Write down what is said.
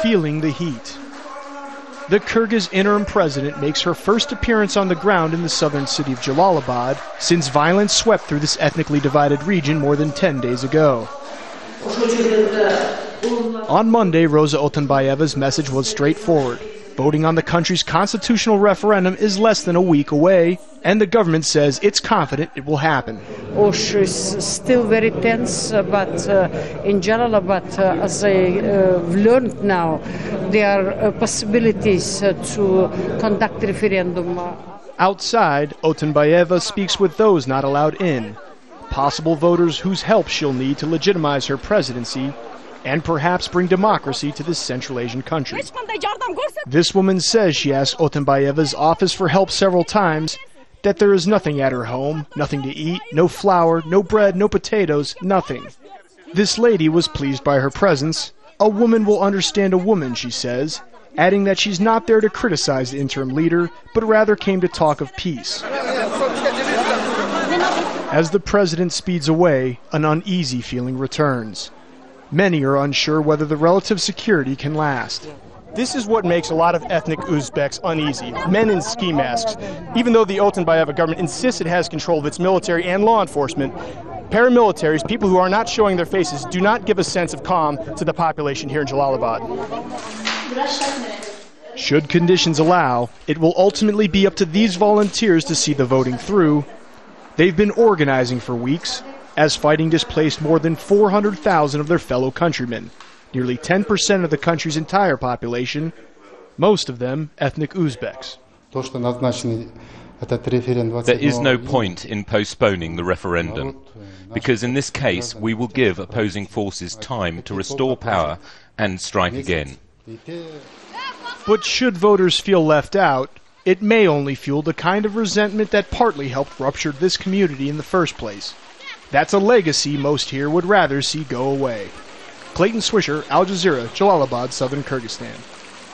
feeling the heat. The Kyrgyz interim president makes her first appearance on the ground in the southern city of Jalal-abad since violence swept through this ethnically divided region more than 10 days ago. On Monday, Roza Otenbayeva's message was straightforward. Voting on the country's constitutional referendum is less than a week away, and the government says it's confident it will happen. Osh is still very tense, but in Jalal-abad, as I've learned now, there are possibilities to conduct referendum. Outside, Otenbayeva speaks with those not allowed in, possible voters whose help she'll need to legitimize her presidency and perhaps bring democracy to this Central Asian country. This woman says she asked Otenbayeva's office for help several times, that there is nothing at her home, nothing to eat, no flour, no bread, no potatoes, nothing. This lady was pleased by her presence. A woman will understand a woman, she says, adding that she's not there to criticize the interim leader, but rather came to talk of peace. As the president speeds away, an uneasy feeling returns. Many are unsure whether the relative security can last. This is what makes a lot of ethnic Uzbeks uneasy, men in ski masks. Even though the Otenbayeva government insists it has control of its military and law enforcement, paramilitaries, people who are not showing their faces, do not give a sense of calm to the population here in Jalal-abad. Should conditions allow, it will ultimately be up to these volunteers to see the voting through. They've been organizing for weeks, as fighting displaced more than 400,000 of their fellow countrymen, nearly 10% of the country's entire population, most of them ethnic Uzbeks. There is no point in postponing the referendum, because in this case we will give opposing forces time to restore power and strike again. But should voters feel left out, it may only fuel the kind of resentment that partly helped rupture this community in the first place. That's a legacy most here would rather see go away. Clayton Swisher, Al Jazeera, Jalal-abad, southern Kyrgyzstan.